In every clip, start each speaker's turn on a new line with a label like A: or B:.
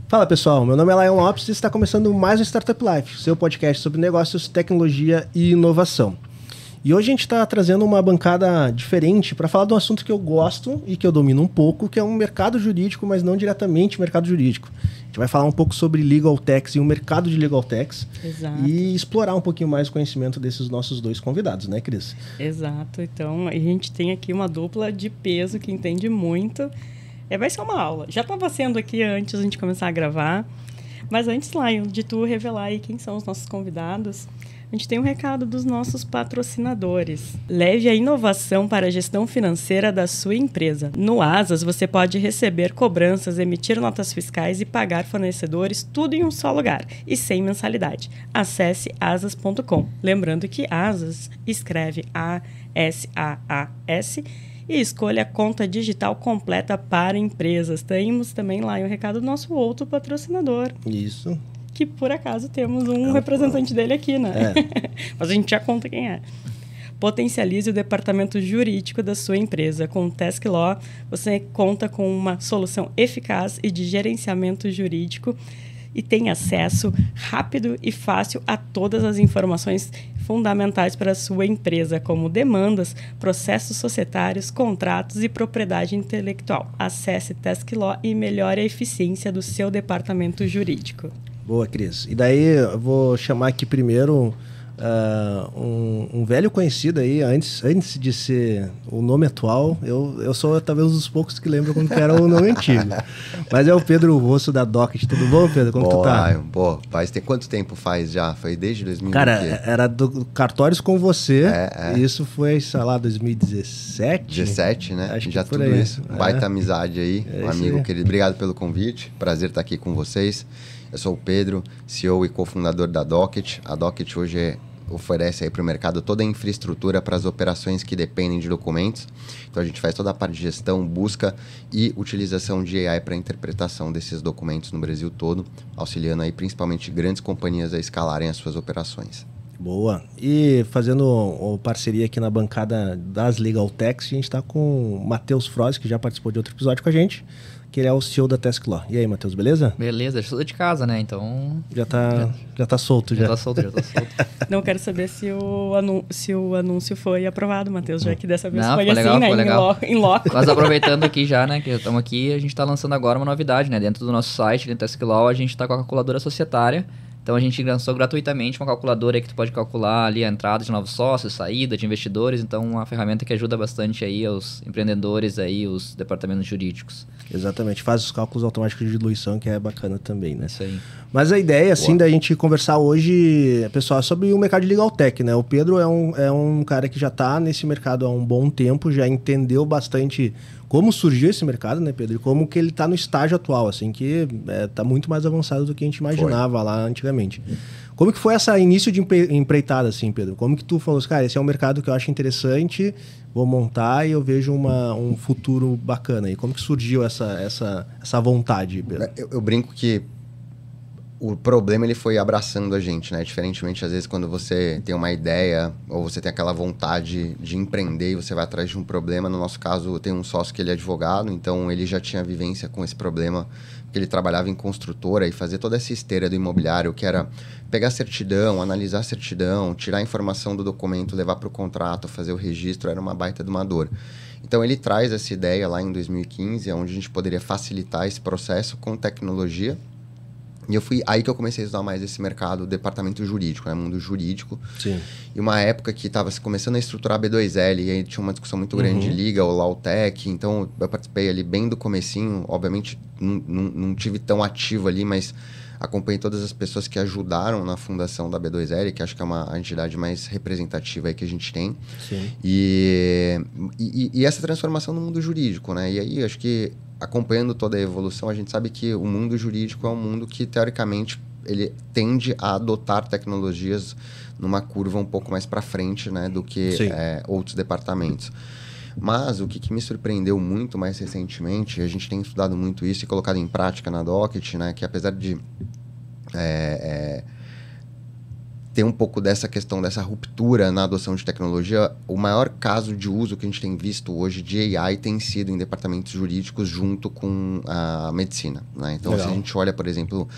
A: Fala pessoal, meu nome é Lion Lopes e está começando mais um Startup Life, seu podcast sobre negócios, tecnologia e inovação. E hoje a gente está trazendo uma bancada diferente para falar de um assunto que eu gosto e que eu domino um pouco, que é um mercado jurídico, mas não diretamente mercado jurídico. A gente vai falar um pouco sobre Legal Techs e o mercado de Legal Techs.
B: Exato.
A: E explorar um pouquinho mais o conhecimento desses nossos dois convidados, né, Cris?
B: Exato. Então, a gente tem aqui uma dupla de peso que entende muito. Vai ser uma aula. Já estava sendo aqui antes a gente começar a gravar. Mas antes, Lion, de tu revelar aí quem são os nossos convidados, a gente tem um recado dos nossos patrocinadores. Leve a inovação para a gestão financeira da sua empresa. No Asas, você pode receber cobranças, emitir notas fiscais e pagar fornecedores, tudo em um só lugar e sem mensalidade. Acesse asas.com. Lembrando que Asas escreve A-S-A-A-S e escolha a conta digital completa para empresas. Temos também lá o recado do nosso outro patrocinador.
A: Isso.
B: Que por acaso temos um representante dele aqui, né?
A: É.
B: Mas a gente já conta quem é. Potencialize o departamento jurídico da sua empresa. Com o Task Law, você conta com uma solução eficaz e de gerenciamento jurídico e tem acesso rápido e fácil a todas as informações fundamentais para a sua empresa, como demandas, processos societários, contratos e propriedade intelectual. Acesse Task Law e melhore a eficiência do seu departamento jurídico.
A: Boa, Cris. E daí eu vou chamar aqui primeiro um velho conhecido aí, antes de ser o nome atual. Eu sou talvez um dos poucos que lembram como que era o nome antigo. Mas é o Pedro Rosso da Docket. Tudo bom, Pedro? Como tu tá?
C: Pô, quanto tempo faz já? Foi desde 2020?
A: Cara, era do Cartórios com você. E isso foi, sei lá, 2017?
C: 17, né?
A: Acho
C: já
A: que por
C: tudo
A: aí.
C: isso. Baita amizade aí. Um amigo
A: aí.
C: querido. Obrigado pelo convite. Prazer estar aqui com vocês. Eu sou o Pedro, CEO e cofundador da Docket. A Docket hoje oferece aí para o mercado toda a infraestrutura para as operações que dependem de documentos. Então a gente faz toda a parte de gestão, busca e utilização de AI para a interpretação desses documentos no Brasil todo, auxiliando aí principalmente grandes companhias a escalarem as suas operações.
A: Boa. E fazendo parceria aqui na bancada das Legal Techs, a gente está com o Matheus Froz, que já participou de outro episódio com a gente, que ele é o CEO da Task Law. E aí, Matheus, beleza?
D: Beleza, já sou de casa, né? Então...
A: Já tá solto.
D: Já tá solto.
B: Não quero saber se o anúncio foi aprovado, Matheus, já que dessa vez
D: Não,
B: foi
D: legal,
B: assim, né?
D: Legal.
B: Em loco.
D: Mas aproveitando aqui já, né? Que estamos aqui, a gente está lançando agora uma novidade, né? Dentro do nosso site, dentro da Task Law, a gente está com a calculadora societária. Então a gente lançou gratuitamente uma calculadora aí que tu pode calcular ali a entrada de novos sócios, saída de investidores. Então uma ferramenta que ajuda bastante aí os empreendedores aí, os departamentos jurídicos.
A: Exatamente, faz os cálculos automáticos de diluição, que é bacana também, né?
D: Isso aí.
A: Mas a ideia, assim, da gente conversar hoje, pessoal, é sobre o mercado de Legal Tech, né? O Pedro é um cara que já está nesse mercado há um bom tempo, já entendeu bastante como surgiu esse mercado, né, Pedro? E como que ele está no estágio atual, assim, que está muito mais avançado do que a gente imaginava lá antigamente. Como que foi esse início de empreitada, assim, Pedro? Como que tu falou, cara, esse é um mercado que eu acho interessante, vou montar e eu vejo um futuro bacana. E como que surgiu essa vontade, Pedro?
C: Eu brinco que o problema ele foi abraçando a gente, né? Diferentemente, às vezes, quando você tem uma ideia ou você tem aquela vontade de empreender e você vai atrás de um problema. No nosso caso, eu tenho um sócio que ele é advogado, então ele já tinha vivência com esse problema, porque ele trabalhava em construtora e fazia toda essa esteira do imobiliário, que era pegar a certidão, analisar a certidão, tirar a informação do documento, levar para o contrato, fazer o registro, era uma baita de uma dor. Então ele traz essa ideia lá em 2015, onde a gente poderia facilitar esse processo com tecnologia. E foi aí que eu comecei a estudar mais esse mercado, departamento jurídico, né? Mundo jurídico.
A: Sim.
C: E uma época que estava começando a estruturar a B2L, e aí tinha uma discussão muito grande de liga, o Lautech. Então, eu participei ali bem do comecinho. Obviamente, não tive tão ativo ali, mas acompanhei todas as pessoas que ajudaram na fundação da B2L, que acho que é a entidade mais representativa aí que a gente tem.
A: Sim.
C: E essa transformação no mundo jurídico, né? E aí, acho que acompanhando toda a evolução, a gente sabe que o mundo jurídico é um mundo que, teoricamente, ele tende a adotar tecnologias numa curva um pouco mais para frente, né, do que outros departamentos. Mas o que me surpreendeu muito mais recentemente, a gente tem estudado muito isso e colocado em prática na Docket, né, que apesar de ter um pouco dessa questão, dessa ruptura na adoção de tecnologia. O maior caso de uso que a gente tem visto hoje de AI tem sido em departamentos jurídicos junto com a medicina, né? Então,
A: Legal.
C: se a gente olha, por exemplo,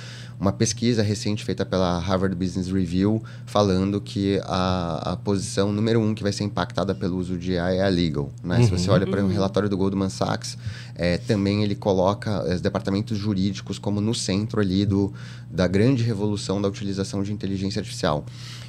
C: uma pesquisa recente feita pela Harvard Business Review falando que a posição número 1 que vai ser impactada pelo uso de AI é a legal, né? Se você olha para o relatório do Goldman Sachs, também ele coloca os departamentos jurídicos como no centro ali da grande revolução da utilização de inteligência artificial.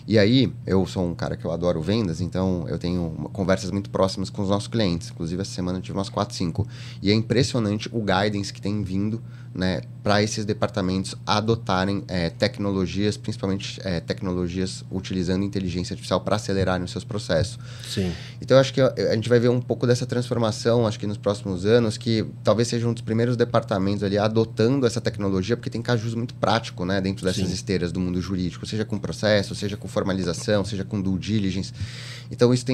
C: E aí, eu sou um cara que eu adoro vendas, então eu tenho conversas muito próximas com os nossos clientes. Inclusive, essa semana eu tive umas 4, 5. E é impressionante o guidance que tem vindo, né, para esses departamentos adotarem tecnologias, principalmente tecnologias utilizando inteligência artificial para acelerarem os seus processos.
A: Sim.
C: Então, eu acho que a gente vai ver um pouco dessa transformação, acho que nos próximos anos, que talvez seja um dos primeiros departamentos ali adotando essa tecnologia, porque tem cajus muito prático, né, dentro dessas
A: Sim.
C: esteiras do mundo jurídico, seja com processo, seja com formalização, seja com due diligence. Então, isso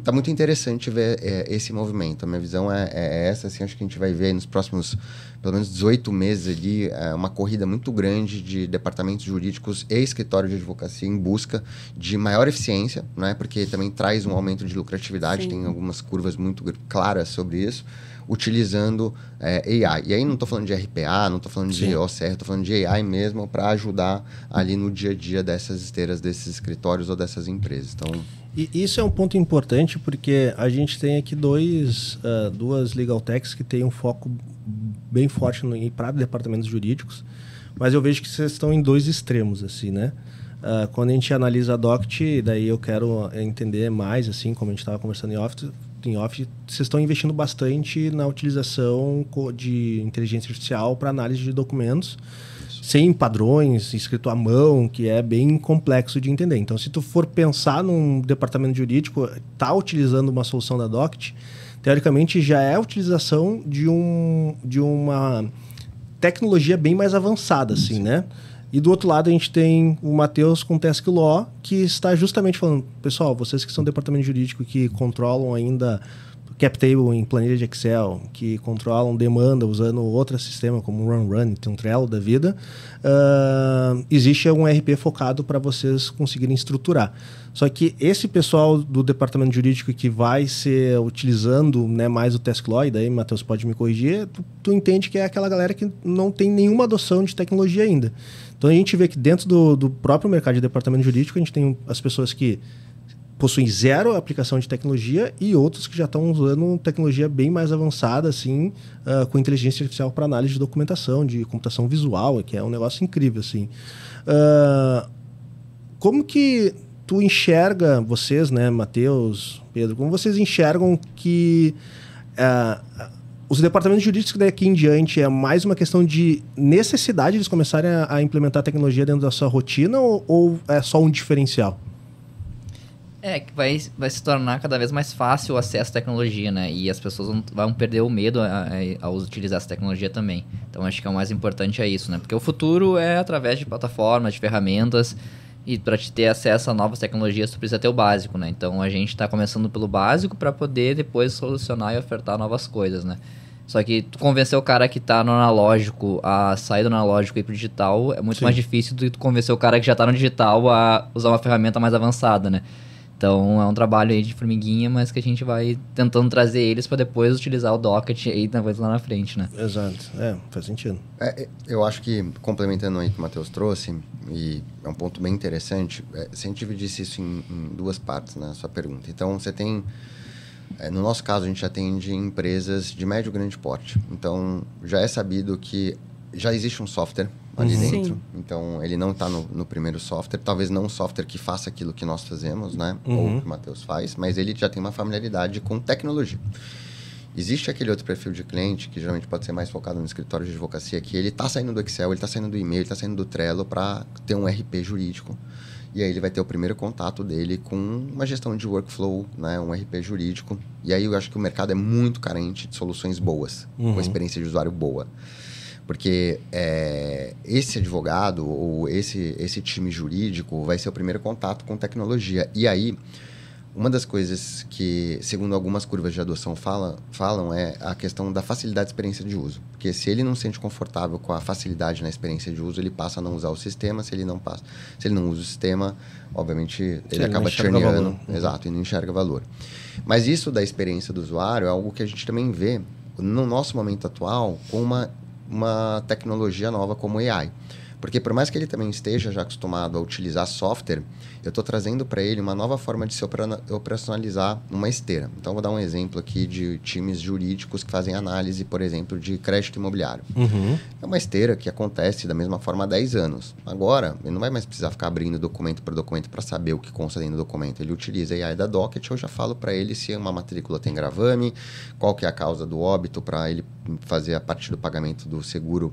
C: tá muito interessante ver esse movimento. A minha visão é essa, assim, acho que a gente vai ver nos próximos, pelo menos 18 meses ali, uma corrida muito grande de departamentos jurídicos e escritórios de advocacia em busca de maior eficiência, né? Porque também traz um aumento de lucratividade,
B: Sim.
C: tem algumas curvas muito claras sobre isso, utilizando AI. E aí não estou falando de RPA, não estou falando
A: Sim.
C: de OCR, estou falando de AI mesmo para ajudar ali no dia a dia dessas esteiras, desses escritórios ou dessas empresas. Então,
A: E isso é um ponto importante porque a gente tem aqui duas legal techs que têm um foco bem forte para departamentos jurídicos, mas eu vejo que vocês estão em dois extremos, assim, né? Quando a gente analisa a Doct, daí eu quero entender mais, assim, como a gente estava conversando em off, vocês estão investindo bastante na utilização de inteligência artificial para análise de documentos, sem padrões, escrito à mão, que é bem complexo de entender. Então, se tu for pensar num departamento jurídico, tá utilizando uma solução da Doct, teoricamente já é a utilização de uma tecnologia bem mais avançada, assim, né? E do outro lado a gente tem o Matheus com Task Law, que está justamente falando, pessoal, vocês que são departamento jurídico que controlam ainda cap table em planilha de Excel, que controlam demanda usando outro sistema como o Run, tem um Trello da vida, existe um RP focado para vocês conseguirem estruturar. Só que esse pessoal do departamento jurídico que vai ser utilizando, né, mais o Task Law, e daí, Matheus, pode me corrigir, tu entende que é aquela galera que não tem nenhuma adoção de tecnologia ainda. Então a gente vê que dentro do próprio mercado de departamento jurídico, a gente tem as pessoas que possuem zero aplicação de tecnologia e outros que já estão usando tecnologia bem mais avançada, assim, com inteligência artificial para análise de documentação, de computação visual, que é um negócio incrível, assim. Como que tu enxerga, vocês, né, Matheus, Pedro, como vocês enxergam que os departamentos jurídicos daqui em diante é mais uma questão de necessidade de eles começarem a implementar tecnologia dentro da sua rotina ou é só um diferencial?
D: Que vai se tornar cada vez mais fácil o acesso à tecnologia, né? E as pessoas vão perder o medo ao utilizar essa tecnologia também. Então, acho que o mais importante é isso, né? Porque o futuro é através de plataformas, de ferramentas, e para te ter acesso a novas tecnologias, tu precisa ter o básico, né? Então, a gente está começando pelo básico para poder depois solucionar e ofertar novas coisas, né? Só que tu convencer o cara que tá no analógico a sair do analógico e ir pro digital é muito mais difícil do que tu convencer o cara que já tá no digital a usar uma ferramenta mais avançada, né? Então, é um trabalho aí de formiguinha, mas que a gente vai tentando trazer eles para depois utilizar o Docket aí lá na frente, né?
A: Exato. Faz sentido.
C: Eu acho que, complementando aí o que o Matheus trouxe, e é um ponto bem interessante, se a gente dividisse isso em duas partes, né, a sua pergunta. Então, você tem... no nosso caso, a gente atende empresas de médio e grande porte. Então, já é sabido que já existe um software ali dentro.
B: Sim.
C: Então, ele não está no primeiro software. Talvez não um software que faça aquilo que nós fazemos, né? Ou que o Matheus faz. Mas ele já tem uma familiaridade com tecnologia. Existe aquele outro perfil de cliente, que geralmente pode ser mais focado no escritório de advocacia, que ele está saindo do Excel, ele está saindo do e-mail, ele está saindo do Trello para ter um RP jurídico. E aí ele vai ter o primeiro contato dele com uma gestão de workflow, né? Um RP jurídico. E aí eu acho que o mercado é muito carente de soluções boas, com experiência de usuário boa. Porque esse advogado ou esse time jurídico vai ser o primeiro contato com tecnologia. E aí, Uma das coisas que, segundo algumas curvas de adoção falam é a questão da facilidade de experiência de uso. Porque se ele não se sente confortável com a facilidade na experiência de uso, ele passa a não usar o sistema. Se ele não usa o sistema, obviamente, ele acaba churneando. Exato, e não enxerga valor. Mas isso da experiência do usuário é algo que a gente também vê no nosso momento atual com uma tecnologia nova como AI. Porque por mais que ele também esteja já acostumado a utilizar software, eu estou trazendo para ele uma nova forma de se operacionalizar uma esteira. Então, vou dar um exemplo aqui de times jurídicos que fazem análise, por exemplo, de crédito imobiliário. É uma esteira que acontece da mesma forma há 10 anos. Agora, ele não vai mais precisar ficar abrindo documento por documento para saber o que consta dentro do documento. Ele utiliza a AI da Docket, eu já falo para ele se uma matrícula tem gravame, qual que é a causa do óbito para ele fazer a parte do pagamento do seguro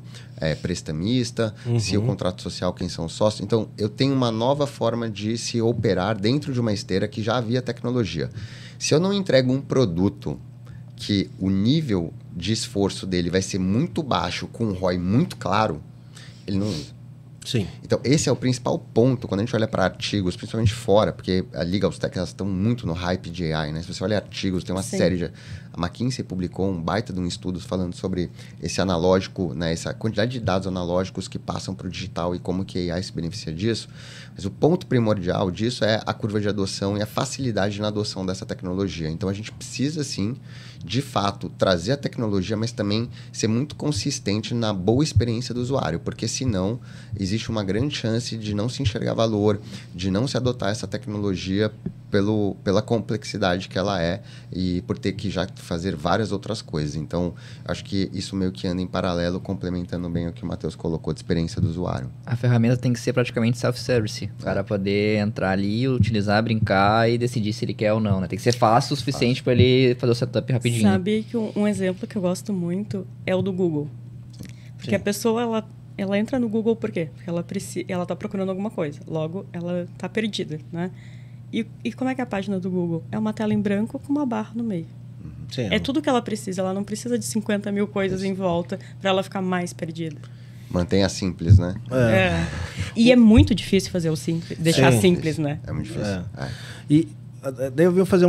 C: prestamista, se o contrato social, quem são os sócios. Então, eu tenho uma nova forma de se operar dentro de uma esteira que já havia tecnologia. Se eu não entrego um produto que o nível de esforço dele vai ser muito baixo, com um ROI muito claro, ele não usa.
A: Sim.
C: Então, esse é o principal ponto quando a gente olha para artigos, principalmente fora, porque a Legal Tech, elas estão muito no hype de AI, né? Se você olha artigos, tem uma série de... A McKinsey publicou um baita de um estudo falando sobre esse analógico, né? Essa quantidade de dados analógicos que passam para o digital e como que a AI se beneficia disso. Mas o ponto primordial disso é a curva de adoção e a facilidade na adoção dessa tecnologia. Então, a gente precisa, sim, de fato, trazer a tecnologia, mas também ser muito consistente na boa experiência do usuário, porque senão existe uma grande chance de não se enxergar valor, de não se adotar essa tecnologia pela complexidade que ela é e por ter que já fazer várias outras coisas. Então, acho que isso meio que anda em paralelo, complementando bem o que o Matheus colocou de experiência do usuário.
D: A ferramenta tem que ser praticamente self-service. O cara poder entrar ali, utilizar, brincar e decidir se ele quer ou não, né? Tem que ser fácil o suficiente para ele fazer o setup rapidinho.
B: Sabe que um exemplo que eu gosto muito é o do Google. Porque a pessoa, ela entra no Google por quê? Porque ela tá procurando alguma coisa. Logo, ela tá perdida, né? E como é que é a página do Google? É uma tela em branco com uma barra no meio.
A: Sim,
B: é tudo que ela precisa. Ela não precisa de 50 mil coisas em volta para ela ficar mais perdida.
C: Mantenha simples, né?
B: E é muito difícil fazer o simples, deixar simples, né?
C: É muito difícil.
A: E daí eu vim fazer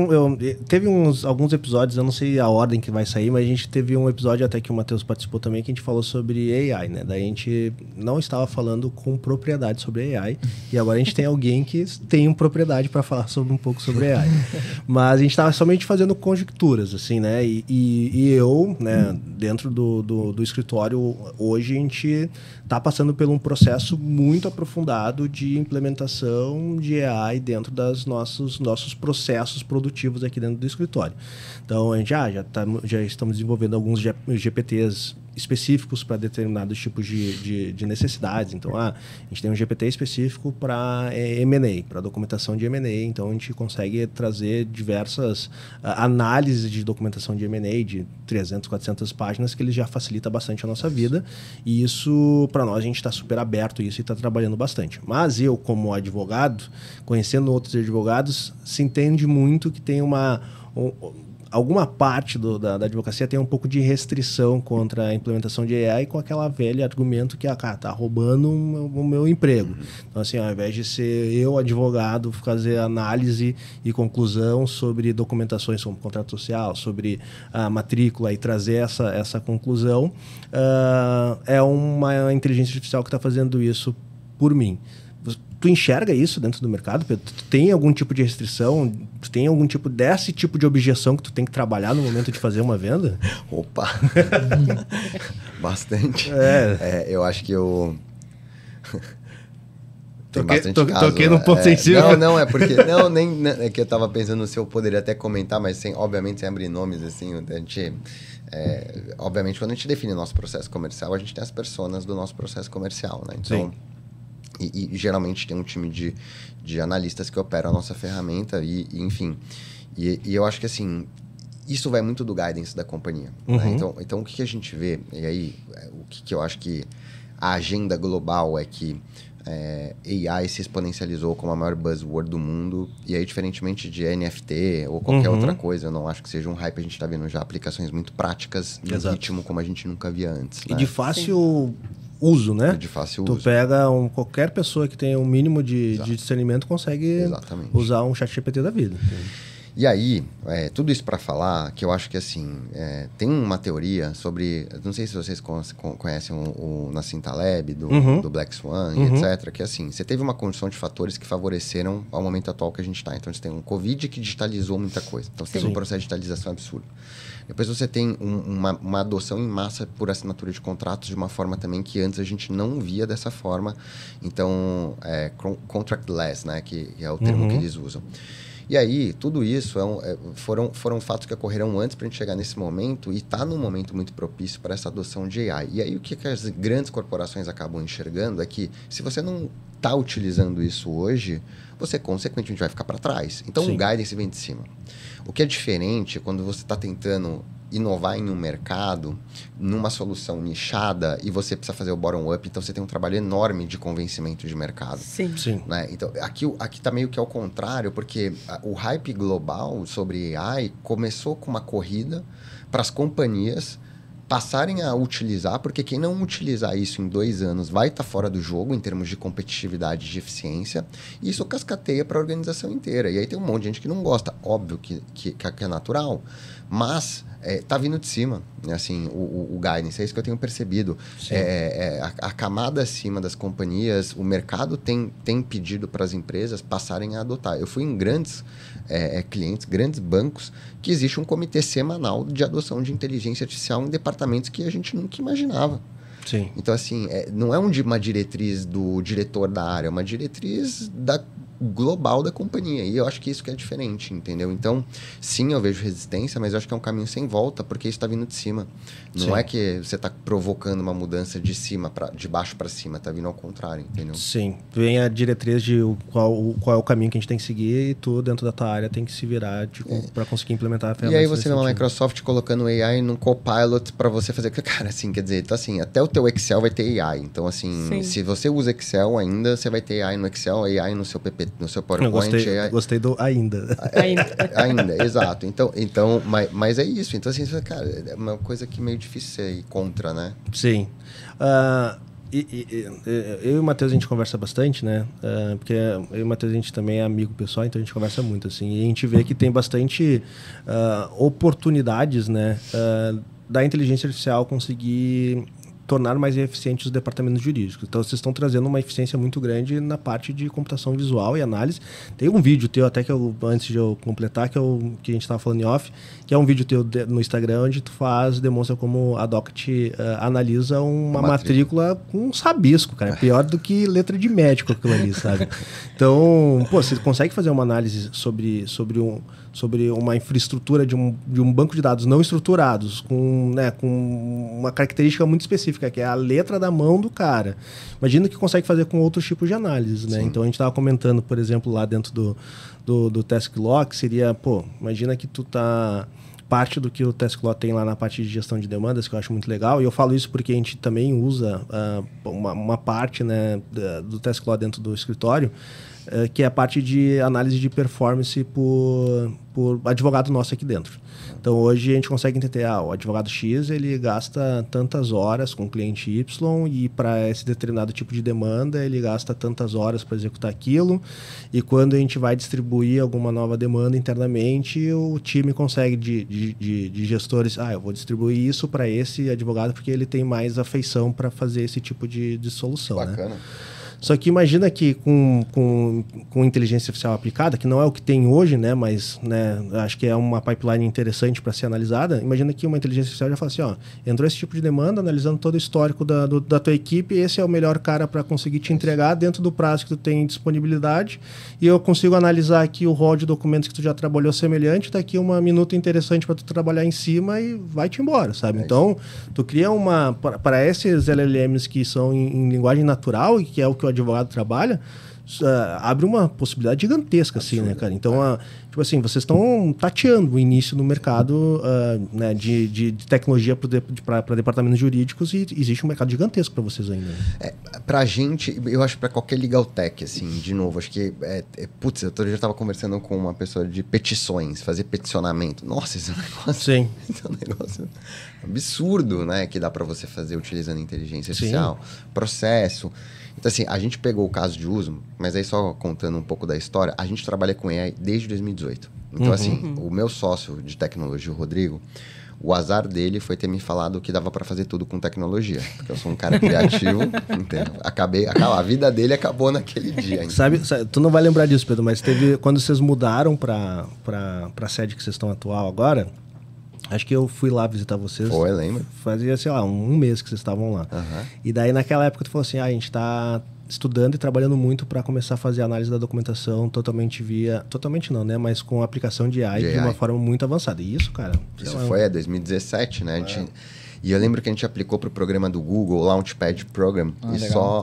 A: teve alguns episódios, eu não sei a ordem que vai sair, mas a gente teve um episódio até que o Matheus participou também, que a gente falou sobre AI, né? Daí a gente não estava falando com propriedade sobre AI, e agora a gente tem alguém que tem propriedade para falar um pouco sobre AI. Mas a gente estava somente fazendo conjecturas, assim, né? E eu, né, dentro do escritório, hoje a gente está passando por um processo muito aprofundado de implementação de AI dentro dos nossos processos produtivos aqui dentro do escritório. Então, a gente já estamos desenvolvendo alguns GPTs específicos para determinados tipos de necessidades. Então, a gente tem um GPT específico para M&A, para documentação de M&A. Então, a gente consegue trazer diversas análises de documentação de M&A de 300, 400 páginas, que ele já facilita bastante a nossa vida. E isso, para nós, a gente está super aberto a isso e está trabalhando bastante. Mas eu, como advogado, conhecendo outros advogados, se entende muito que tem alguma parte da advocacia tem um pouco de restrição contra a implementação de AI, com aquela velha argumento que tá roubando o meu emprego. Então, assim, ao invés de ser eu, advogado, fazer análise e conclusão sobre documentações como contrato social, sobre a matrícula e trazer essa conclusão, é uma inteligência artificial que está fazendo isso por mim. Tu enxerga isso dentro do mercado, Pedro? Tu tem algum tipo de restrição? Tu tem algum tipo desse tipo de objeção que tu tem que trabalhar no momento de fazer uma venda?
C: Opa! Bastante. Eu acho que eu...
A: Toquei num ponto sensível.
C: Não, é porque... é que eu tava pensando se eu poderia até comentar, mas obviamente sem abrir nomes, assim, a gente... obviamente, quando a gente define o nosso processo comercial, a gente tem as personas do nosso processo comercial, né? Então... Sim. E geralmente tem um time de analistas que operam a nossa ferramenta enfim. E eu acho que, assim, isso vai muito do guidance da companhia. Né? Então, o que a gente vê, e aí, o que eu acho que a agenda global é que AI se exponencializou como a maior buzzword do mundo, e aí, diferentemente de NFT ou qualquer outra coisa, eu não acho que seja um hype. A gente está vendo já aplicações muito práticas no ritmo como a gente nunca via antes.
A: E
C: né?
A: de fácil... uso, né?
C: De fácil
A: tu
C: uso.
A: pega qualquer pessoa que tenha um mínimo de discernimento consegue usar um ChatGPT da vida.
C: E aí, tudo isso para falar que eu acho que assim, tem uma teoria sobre, não sei se vocês conhecem o Nassim Taleb, do Black Swan, etc., que assim, você teve uma conjunção de fatores que favoreceram ao momento atual que a gente está. Então, você tem um Covid que digitalizou muita coisa. Então, você teve um processo de digitalização absurdo. Depois você tem uma adoção em massa por assinatura de contratos de uma forma também que antes a gente não via dessa forma. Então, contractless, né, que é o termo que eles usam. E aí, tudo isso foram fatos que ocorreram antes para a gente chegar nesse momento e está num momento muito propício para essa adoção de AI. E aí, o que as grandes corporações acabam enxergando é que se você não está utilizando isso hoje, você consequentemente vai ficar para trás. Então, o guidance vem de cima. O que é diferente quando você está tentando inovar em um mercado, numa solução nichada, e você precisa fazer o bottom-up, então você tem um trabalho enorme de convencimento de mercado.
B: Sim.
C: Né? Então, aqui tá meio que ao contrário, porque o hype global sobre AI começou com uma corrida para as companhias passarem a utilizar, porque quem não utilizar isso em 2 anos vai estar fora do jogo em termos de competitividade e de eficiência, e isso cascateia para a organização inteira. E aí tem um monte de gente que não gosta, óbvio que é natural, mas tá vindo de cima, né? Assim, o guidance, é isso que eu tenho percebido. A camada acima das companhias, o mercado tem pedido para as empresas passarem a adotar. Eu fui em grandes clientes, grandes bancos, que existe um comitê semanal de adoção de inteligência artificial em departamentos que a gente nunca imaginava.
A: Sim.
C: Então, assim, não é uma diretriz do diretor da área, é uma diretriz global da companhia. E eu acho que isso que é diferente, entendeu? Então, sim, eu vejo resistência, mas eu acho que é um caminho sem volta, porque isso está vindo de cima. Não é que você está provocando uma mudança de baixo para cima, está vindo ao contrário, entendeu?
A: Sim. Vem a diretriz de qual é o caminho que a gente tem que seguir e tu, dentro da tua área, tem que se virar para conseguir implementar a ferramenta.
C: E aí você vê uma Microsoft colocando AI no Copilot para você fazer... Cara, assim, quer dizer, então, assim, até o teu Excel vai ter AI. Então, assim, se você usa Excel ainda, você vai ter AI no Excel, AI no seu PPT, no seu PowerPoint.
A: Gostei do ainda.
C: Ainda, exato. Então, mas é isso. Então, assim, cara, é uma coisa que meio difícil você ir contra, né?
A: Sim. Eu e o Matheus, a gente conversa bastante, né? Porque eu e o Matheus, a gente também é amigo pessoal, então a gente conversa muito, assim. E a gente vê que tem bastante oportunidades, né? Da inteligência artificial conseguir tornar mais eficientes os departamentos jurídicos. Então, vocês estão trazendo uma eficiência muito grande na parte de computação visual e análise. Tem um vídeo teu, até que antes de eu completar, que a gente estava falando em off, que é um vídeo teu no Instagram, onde tu demonstra como a Docket analisa uma matrícula com um rabisco, cara. Pior do que letra de médico aquilo ali, sabe? Então, você consegue fazer uma análise sobre uma infraestrutura de um banco de dados não estruturados, com uma característica muito específica, que é a letra da mão do cara. Imagina que consegue fazer com outros tipos de análise, né? Então, a gente estava comentando, por exemplo, lá dentro do Task Lock, seria, imagina que tu tá... Parte do que o Task Law tem lá na parte de gestão de demandas, que eu acho muito legal, e eu falo isso porque a gente também usa uma parte, né, do Task Law dentro do escritório, que é a parte de análise de performance por advogado nosso aqui dentro. Então, hoje a gente consegue entender, o advogado X, ele gasta tantas horas com o cliente Y e para esse determinado tipo de demanda, ele gasta tantas horas para executar aquilo, e quando a gente vai distribuir alguma nova demanda internamente, o time consegue de gestores, eu vou distribuir isso para esse advogado porque ele tem mais afeição para fazer esse tipo de solução.
C: Bacana.
A: Né? Só que imagina que com inteligência artificial aplicada, que não é o que tem hoje, né, mas né, acho que é uma pipeline interessante para ser analisada. Imagina que uma inteligência artificial já fala assim, entrou esse tipo de demanda, analisando todo o histórico da tua equipe, esse é o melhor cara para conseguir te entregar dentro do prazo que tu tem disponibilidade, e eu consigo analisar aqui o rol de documentos que tu já trabalhou semelhante, daqui uma minuta interessante para tu trabalhar em cima e vai-te embora, sabe? Então, tu cria para esses LLMs que são em linguagem natural, e que é o que o advogado trabalha, abre uma possibilidade gigantesca, assim, né, cara? Então, Tipo assim, vocês estão tateando o início no mercado né, de tecnologia para departamentos jurídicos e existe um mercado gigantesco para vocês ainda.
C: Pra gente, eu acho que pra qualquer legal tech, assim, de novo, acho que putz, eu já estava conversando com uma pessoa de petições, fazer peticionamento. Nossa, esse é um negócio,
A: Sim.
C: esse é um negócio absurdo, né? Que dá para você fazer utilizando inteligência artificial, processo. Então, assim, a gente pegou o caso de uso, mas aí só contando um pouco da história, a gente trabalha com AI desde 2018. Então, assim, o meu sócio de tecnologia, o Rodrigo, o azar dele foi ter me falado que dava para fazer tudo com tecnologia. Porque eu sou um cara criativo, entendeu? A vida dele acabou naquele dia.
A: Sabe, tu não vai lembrar disso, Pedro, mas teve quando vocês mudaram para a sede que vocês estão atual agora, acho que eu fui lá visitar vocês.
C: Foi, lembra?
A: Fazia, sei lá, um mês que vocês estavam lá. E daí, naquela época, tu falou assim, a gente está estudando e trabalhando muito para começar a fazer a análise da documentação totalmente não, né? Mas com a aplicação de AI de uma forma muito avançada. E isso, cara...
C: Isso foi 2017, né? E eu lembro que a gente aplicou para o programa do Google, Launchpad Program, e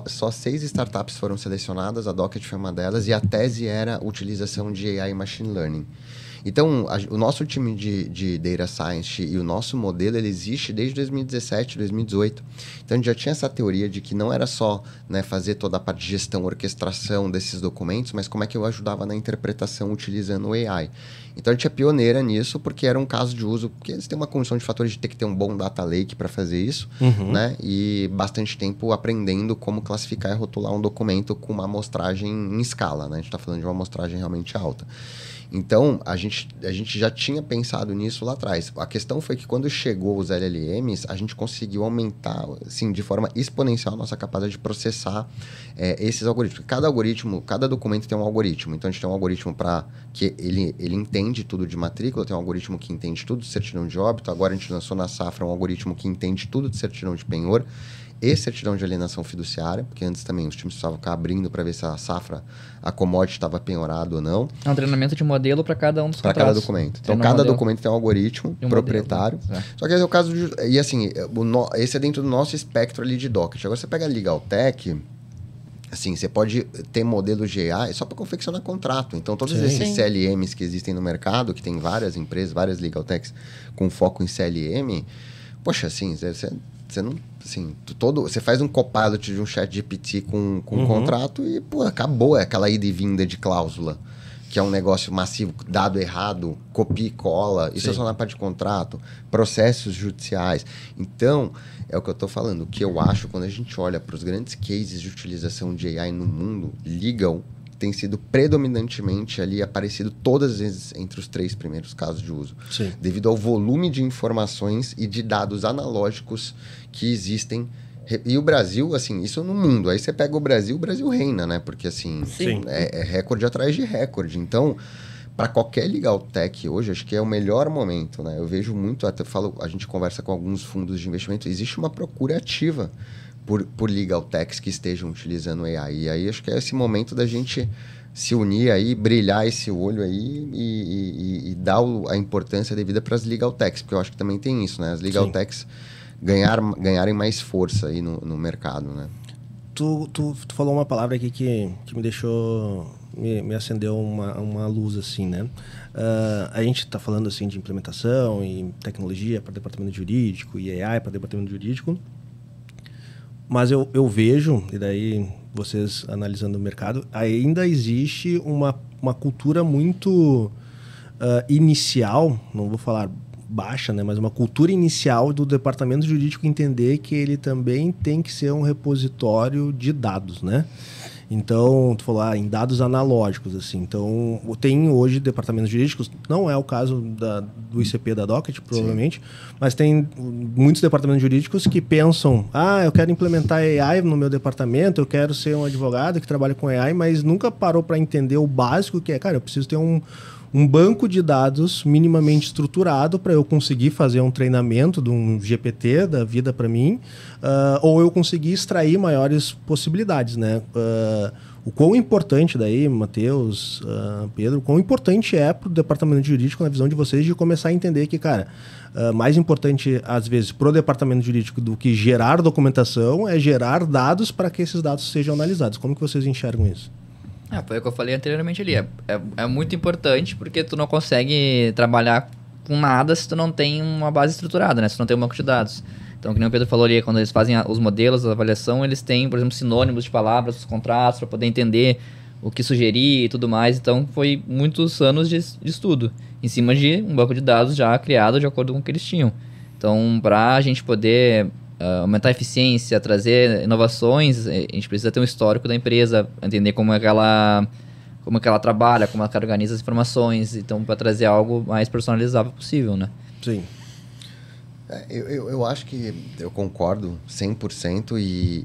C: só 6 startups foram selecionadas, a Docket foi uma delas, e a tese era a utilização de AI e Machine Learning. Então, o nosso time de Data Science e o nosso modelo, ele existe desde 2017, 2018. Então, a gente já tinha essa teoria de que não era só, né, fazer toda a parte de gestão, orquestração desses documentos, mas como é que eu ajudava na interpretação utilizando o AI. Então, a gente é pioneira nisso, porque era um caso de uso, porque eles têm uma condição de fatores de ter que ter um bom data lake para fazer isso, né? E bastante tempo aprendendo como classificar e rotular um documento com uma amostragem em escala, né? A gente está falando de uma amostragem realmente alta. Então, a gente já tinha pensado nisso lá atrás. A questão foi que quando chegou os LLMs, a gente conseguiu aumentar, assim, de forma exponencial a nossa capacidade de processar esses algoritmos. Cada documento tem um algoritmo. Então, a gente tem um algoritmo para que ele entende tudo de matrícula, tem um algoritmo que entende tudo de certidão de óbito. Agora, a gente lançou na Safra um algoritmo que entende tudo de certidão de penhor e certidão de alienação fiduciária, porque antes também os times precisavam ficar abrindo para ver se a Safra, a commodity estava penhorado ou não.
D: É um treinamento de modelo para cada um dos contratos.
C: Para cada documento. Então, cada documento tem um algoritmo proprietário.
D: Modelo, né?
C: Só que esse é o caso de... E assim, esse é dentro do nosso espectro ali de Docket. Agora, você pega a Legal Tech... Assim, você pode ter modelos de AI só para confeccionar contrato. Então, todos esses CLMs que existem no mercado, que tem várias empresas, várias Legal Techs com foco em CLM... Poxa, assim, você não... Assim, você faz um copilot de um chat GPT com um contrato e, pô, acabou aquela ida e vinda de cláusula, que é um negócio massivo, dado errado, copia e cola, isso é só na parte de contrato, processos judiciais. Então, é o que eu estou falando, o que eu acho, quando a gente olha para os grandes cases de utilização de AI no mundo, legal, tem sido predominantemente ali aparecido todas as vezes entre os 3 primeiros casos de uso.
A: Sim.
C: Devido ao volume de informações e de dados analógicos que existem. E o Brasil, assim, isso no mundo. Aí você pega o Brasil reina, né? Porque, assim, é recorde atrás de recorde. Então, para qualquer legal tech hoje, acho que é o melhor momento, né? Eu vejo muito, até falo, a gente conversa com alguns fundos de investimento, existe uma procura ativa por legal techs que estejam utilizando AI. E aí acho que é esse momento da gente se unir aí, brilhar esse olho aí e dar a importância devida para as legal techs, porque eu acho que também tem isso, né? As legal techs ganharem mais força aí no mercado, né?
A: Tu falou uma palavra aqui que me deixou... Me acendeu uma luz, assim, né? A gente está falando, assim, de implementação e tecnologia para departamento jurídico e AI para departamento jurídico. Mas eu vejo, e daí vocês analisando o mercado, ainda existe uma cultura muito inicial, não vou falar baixa, né, mas uma cultura inicial do departamento jurídico entender que ele também tem que ser um repositório de dados, né? Então, tu falou em dados analógicos, assim. Então, tem hoje departamentos jurídicos, não é o caso do ICP da Docket, provavelmente, mas tem muitos departamentos jurídicos que pensam, eu quero implementar AI no meu departamento, eu quero ser um advogado que trabalha com AI, mas nunca parou para entender o básico que é, cara, eu preciso ter um banco de dados minimamente estruturado para eu conseguir fazer um treinamento de um GPT da vida para mim, ou eu conseguir extrair maiores possibilidades, né? O quão importante daí, Matheus, Pedro, o quão importante é para o departamento jurídico, na visão de vocês, de começar a entender que, cara, mais importante, às vezes, para o departamento jurídico do que gerar documentação é gerar dados para que esses dados sejam analisados. Como que vocês enxergam isso?
D: Foi o que eu falei anteriormente ali. É muito importante porque tu não consegue trabalhar com nada se tu não tem uma base estruturada, né? Se tu não tem um banco de dados. Então, que nem o Pedro falou ali, quando eles fazem os modelos, a avaliação, eles têm, por exemplo, sinônimos de palavras, os contratos, para poder entender o que sugerir e tudo mais. Então, foi muitos anos de estudo, em cima de um banco de dados já criado de acordo com o que eles tinham. Então, para a gente poder aumentar a eficiência, trazer inovações, a gente precisa ter um histórico da empresa, entender como é que ela trabalha, como ela organiza as informações, então, para trazer algo mais personalizável possível, né?
A: Sim.
C: Eu acho que eu concordo 100% e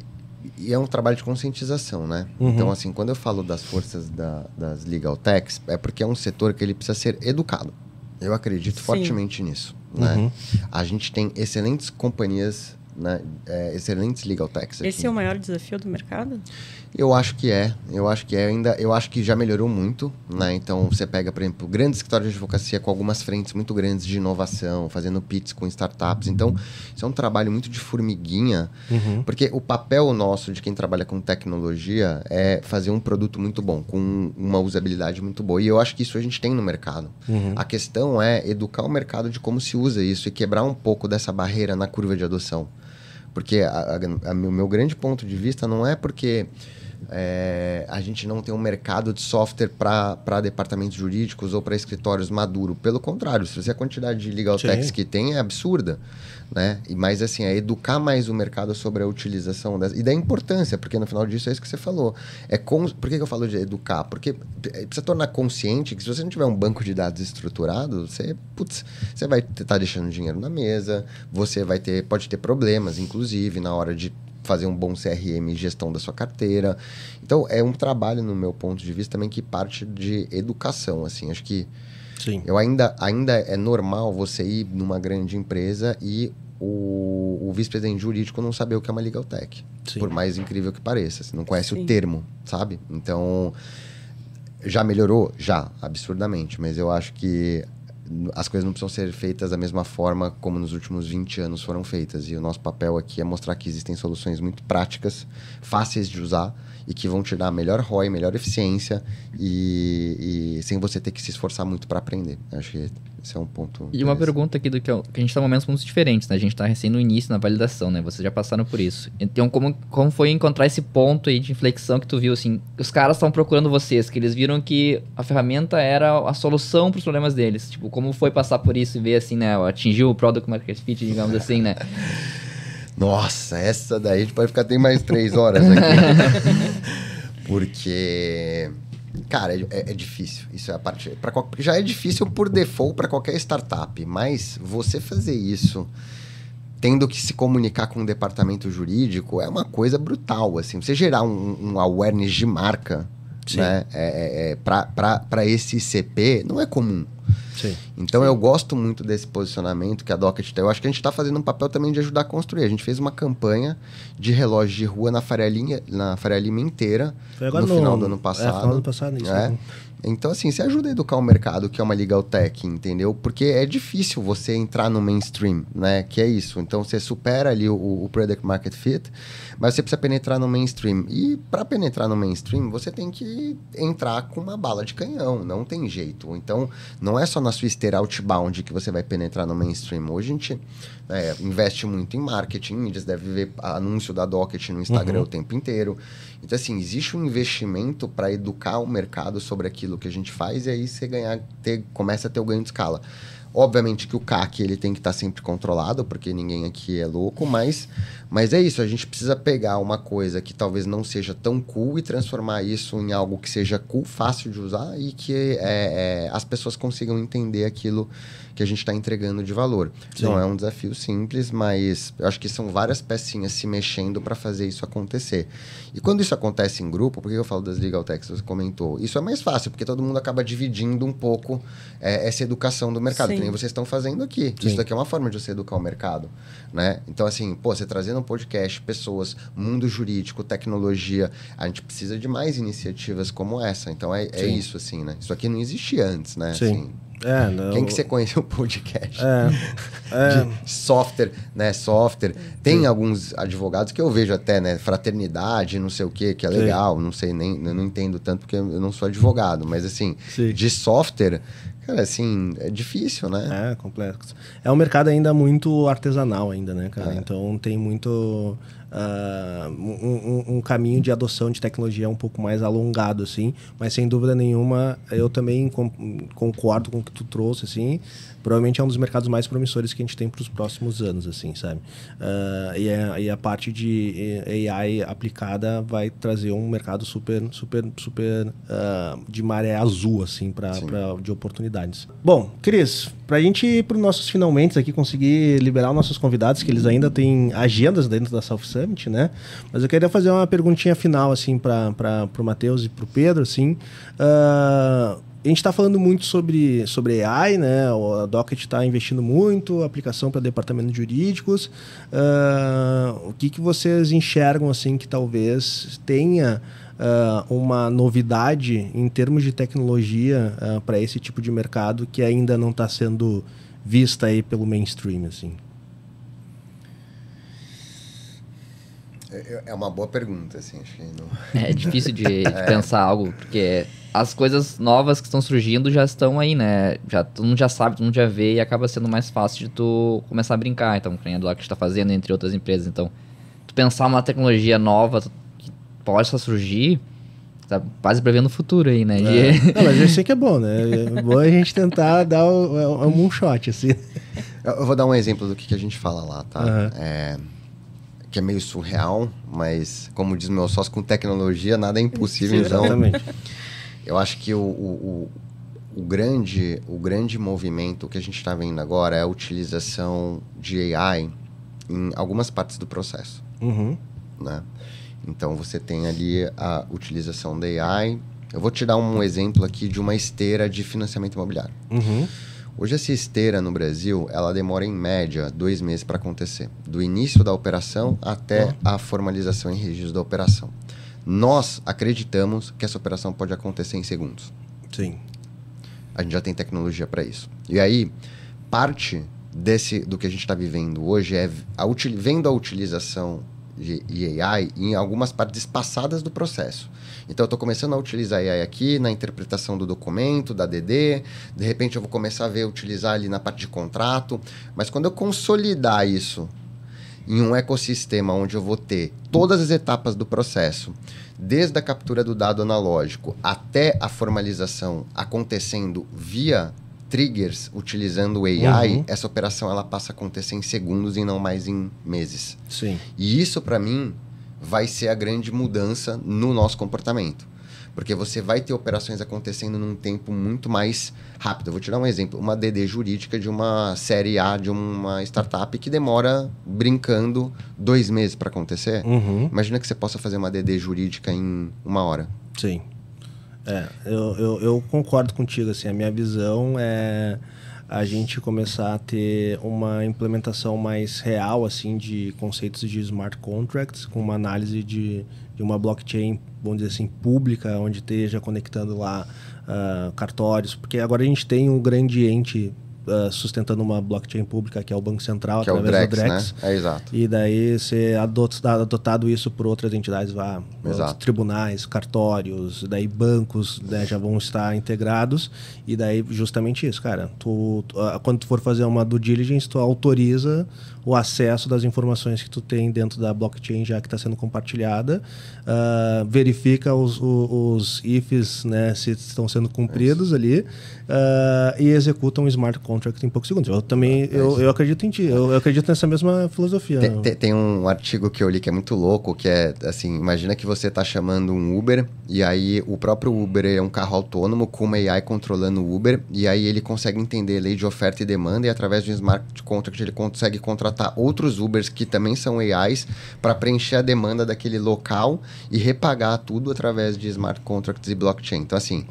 C: é um trabalho de conscientização, né? Então, assim, quando eu falo das forças das Legal Techs, é porque é um setor que ele precisa ser educado. Eu acredito fortemente nisso, né? A gente tem excelentes companhias, né? Excelentes Legal Techs aqui.
B: Esse é o maior desafio do mercado?
C: Eu acho que é. Eu acho que já melhorou muito, né? Então, você pega, por exemplo, grandes escritórios de advocacia com algumas frentes muito grandes de inovação, fazendo pitches com startups. Então, isso é um trabalho muito de formiguinha, porque o papel nosso de quem trabalha com tecnologia é fazer um produto muito bom, com uma usabilidade muito boa. E eu acho que isso a gente tem no mercado. A questão é educar o mercado de como se usa isso e quebrar um pouco dessa barreira na curva de adoção. Porque o meu grande ponto de vista não é porque a gente não tem um mercado de software para departamentos jurídicos ou para escritórios maduro. Pelo contrário, se você a quantidade de legal techs que tem é absurda, né? Mas assim, é educar mais o mercado sobre a utilização e da importância, porque no final disso é isso que você falou. Por que eu falo de educar? Porque precisa tornar consciente que se você não tiver um banco de dados estruturado, você vai estar deixando dinheiro na mesa, você pode ter problemas, inclusive, na hora de fazer um bom CRM e gestão da sua carteira. Então, é um trabalho, no meu ponto de vista, também que parte de educação, assim. Acho que ainda é normal você ir numa grande empresa e o vice-presidente jurídico não saber o que é uma legal tech. Sim. Por mais incrível que pareça. Você não conhece o termo, sabe? Então, já melhorou? Já, absurdamente. Mas eu acho que as coisas não precisam ser feitas da mesma forma como nos últimos 20 anos foram feitas. E o nosso papel aqui é mostrar que existem soluções muito práticas, fáceis de usar e que vão te dar melhor ROI, melhor eficiência e sem você ter que se esforçar muito para aprender. Acho que esse é um ponto.
D: E uma pergunta aqui que a gente está em momentos muito diferentes, né? A gente está recém no início, na validação, né? Vocês já passaram por isso. Então, como foi encontrar esse ponto aí de inflexão que tu viu, assim? Os caras estão procurando vocês, que eles viram que a ferramenta era a solução para os problemas deles. Tipo, como foi passar por isso e ver, assim, né? Atingir o Product Market Fit, digamos assim, né?
C: Nossa, essa daí a gente pode ficar até mais 3 horas aqui. Porque... Cara, é difícil. Isso é a parte... já é difícil por default para qualquer startup, mas você fazer isso tendo que se comunicar com um departamento jurídico é uma coisa brutal, assim. Você gerar um awareness de marca, né, para esse ICP não é comum.
A: Sim.
C: Então, eu gosto muito desse posicionamento que a Docket tem. Eu acho que a gente está fazendo um papel também de ajudar a construir. A gente fez uma campanha de relógio de rua na Faria Lima inteira, no final do ano passado.
A: Final do ano passado, isso.
C: Então, assim, você ajuda a educar o mercado, que é uma legal tech, entendeu? Porque é difícil você entrar no mainstream, né? Que é isso. Então, você supera ali o product market fit, mas você precisa penetrar no mainstream. E para penetrar no mainstream, você tem que entrar com uma bala de canhão. Não tem jeito. Então, não é só na sua esteira outbound que você vai penetrar no mainstream. Hoje a gente investe muito em marketing, mídias, deve ver anúncio da Docket no Instagram o tempo inteiro. Então, assim, existe um investimento para educar o mercado sobre aquilo que a gente faz e aí você começa a ter o ganho de escala. Obviamente que o CAC ele tem que estar sempre controlado, porque ninguém aqui é louco, mas é isso, a gente precisa pegar uma coisa que talvez não seja tão cool e transformar isso em algo que seja cool, fácil de usar e que as pessoas consigam entender aquilo que a gente está entregando de valor. Sim. Não é um desafio simples, mas eu acho que são várias pecinhas se mexendo para fazer isso acontecer. E quando isso acontece em grupo, por que eu falo das Legal Techs, você comentou, isso é mais fácil, porque todo mundo acaba dividindo um pouco essa educação do mercado, Sim. que nem vocês estão fazendo aqui. Sim. Isso daqui é uma forma de você educar o mercado, né? Então, assim, você trazendo um podcast, pessoas, mundo jurídico, tecnologia, a gente precisa de mais iniciativas como essa. Então, é isso, assim, né? Isso aqui não existia antes, né?
A: Sim.
C: Assim, Quem que você conheceu o podcast? De software, né? Tem alguns advogados que eu vejo até, né? Fraternidade, não sei o que é legal. Não sei, eu não entendo tanto porque eu não sou advogado. Mas, assim, de software, cara, assim, é difícil, né?
A: É, complexo. É um mercado ainda muito artesanal ainda, né, cara? Então, tem muito... um caminho de adoção de tecnologia um pouco mais alongado, assim, mas sem dúvida nenhuma eu também concordo com o que tu trouxe, assim, provavelmente é um dos mercados mais promissores que a gente tem para os próximos anos, assim, sabe? E a parte de AI aplicada vai trazer um mercado super de maré azul, assim, de oportunidades. Bom, Cris, para a gente ir para os nossos finalmente aqui, conseguir liberar os nossos convidados, que eles ainda têm agendas dentro da South Summit, né? Mas eu queria fazer uma perguntinha final, assim, para o Matheus e para o Pedro, assim. A gente está falando muito sobre AI, né? A Docket está investindo muito, aplicação para departamentos jurídicos. O que vocês enxergam, assim, que talvez tenha uma novidade em termos de tecnologia para esse tipo de mercado que ainda não está sendo vista aí pelo mainstream, assim?
C: É uma boa pergunta, assim, acho que não...
D: É difícil de pensar algo, porque as coisas novas que estão surgindo já estão aí, né? Todo mundo já sabe, todo mundo já vê e acaba sendo mais fácil de tu começar a brincar. Então, que nem a Docket está fazendo, entre outras empresas. Então, tu pensar uma tecnologia nova que possa surgir, tá quase prevendo o futuro aí, né?
A: Não, mas eu sei que é bom, né? É bom a gente tentar dar um moonshot, assim.
C: Eu vou dar um exemplo do que a gente fala lá, tá? Que é meio surreal, mas, como diz meu sócio, com tecnologia nada é impossível. Então,
A: exatamente.
C: Eu acho que o grande movimento que a gente está vendo agora é a utilização de AI em algumas partes do processo. Né? Então, você tem ali a utilização da AI. Eu vou te dar um exemplo aqui de uma esteira de financiamento imobiliário. Hoje, essa esteira no Brasil, ela demora, em média, 2 meses para acontecer. Do início da operação até a formalização em registro da operação. Nós acreditamos que essa operação pode acontecer em segundos.
A: Sim.
C: A gente já tem tecnologia para isso. E aí, parte do que a gente está vivendo hoje é vendo a utilização de AI em algumas partes passadas do processo. Então, eu estou começando a utilizar AI aqui na interpretação do documento, da DD. De repente, eu vou começar a utilizar ali na parte de contrato. Mas quando eu consolidar isso em um ecossistema onde eu vou ter todas as etapas do processo, desde a captura do dado analógico até a formalização acontecendo via triggers, utilizando o AI, essa operação ela passa a acontecer em segundos e não mais em meses.
A: Sim.
C: E isso, para mim, vai ser a grande mudança no nosso comportamento. Porque você vai ter operações acontecendo num tempo muito mais rápido. Eu vou te dar um exemplo. Uma DD jurídica de uma série A de uma startup que demora, brincando, 2 meses para acontecer. Imagina que você possa fazer uma DD jurídica em 1 hora.
A: Sim. Eu concordo contigo. Assim, a minha visão é a gente começar a ter uma implementação mais real, assim, de conceitos de smart contracts, com uma análise de uma blockchain, vamos dizer assim, pública, onde esteja conectando lá cartórios, porque agora a gente tem um grande ente sustentando uma blockchain pública, que é o Banco Central,
C: que através
A: é o
C: Drex,
A: do Drex.
C: Né? Exato.
A: E daí ser adotado isso por outras entidades, tribunais, cartórios, daí bancos, né, já vão estar integrados. E daí justamente isso, cara. Quando tu for fazer uma due diligence, tu autoriza o acesso das informações que tu tem dentro da blockchain já que está sendo compartilhada, verifica os ifs, né, se estão sendo cumpridos ali, e executa um smart contract em poucos segundos. Eu acredito em ti, eu acredito nessa mesma filosofia.
C: Tem um artigo que eu li que é muito louco, que é assim, imagina que você está chamando um Uber, e aí o próprio Uber é um carro autônomo com uma AI controlando o Uber, e aí ele consegue entender a lei de oferta e demanda, e através de um smart contract ele consegue contratar outros Ubers que também são AIs para preencher a demanda daquele local e repagar tudo através de smart contracts e blockchain. Então, assim,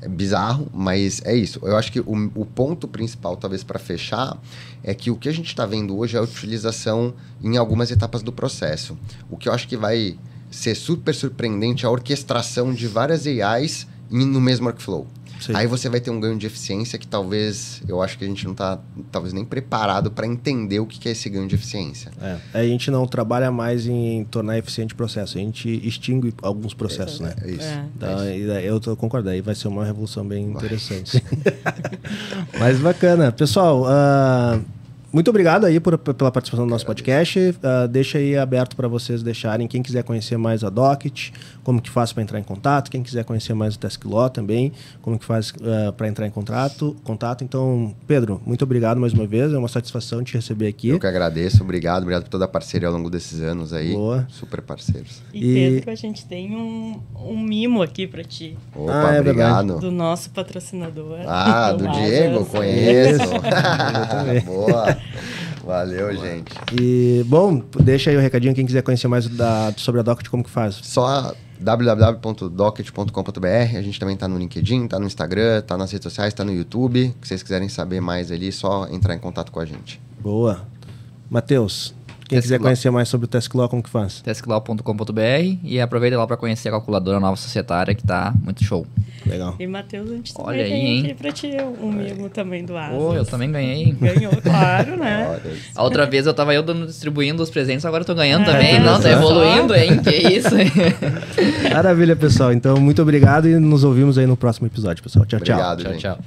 C: é bizarro, mas é isso. Eu acho que o ponto principal, talvez, para fechar, é que o que a gente está vendo hoje é a utilização em algumas etapas do processo. O que eu acho que vai ser super surpreendente é a orquestração de várias AIs no mesmo workflow.
A: Sim.
C: Aí você vai ter um ganho de eficiência que talvez, eu acho que a gente não tá talvez nem preparado para entender o que é esse ganho de eficiência.
A: A gente não trabalha mais em tornar eficiente o processo, a gente extingue alguns processos, né?
C: É isso.
A: Então, eu concordo, aí vai ser uma revolução bem interessante. Mas bacana. Pessoal, muito obrigado aí pela participação do nosso podcast. Deixa aí aberto para vocês deixarem, quem quiser conhecer mais a Docket, como que faz para entrar em contato, quem quiser conhecer mais o Task-Law também, como que faz para entrar em contato. Então, Pedro, muito obrigado mais uma vez, é uma satisfação te receber aqui.
C: Eu que agradeço, obrigado por toda a parceria ao longo desses anos aí.
A: Boa.
C: Super parceiros.
B: E Pedro, a gente tem um mimo aqui para ti.
C: Opa, obrigado.
B: Do nosso patrocinador.
C: Do Diego, conheço. Boa. Valeu, gente.
A: E, bom, deixa aí o recadinho, quem quiser conhecer mais sobre a Docket, como que faz?
C: Só www.docket.com.br. A gente também tá no LinkedIn, tá no Instagram, tá nas redes sociais, tá no YouTube. Se vocês quiserem saber mais ali, só entrar em contato com a gente.
A: Boa. Matheus, quem quiser conhecer mais sobre o Task-Law, como que faz?
D: Task-Law.com.br e aproveita lá para conhecer a calculadora nova societária, que tá muito show.
A: Legal.
B: E, Matheus, a gente também
D: Olha aí,
B: tem
D: hein?
B: aqui pra ti um mimo também do Asas.
D: Eu também ganhei.
B: Ganhou, claro, né?
D: A outra vez eu tava distribuindo os presentes, agora eu tô ganhando também. Não, tá evoluindo, hein? Que isso, hein?
A: Maravilha, pessoal. Então, muito obrigado e nos ouvimos aí no próximo episódio, pessoal. Tchau, tchau.
C: Obrigado, gente.
D: Tchau.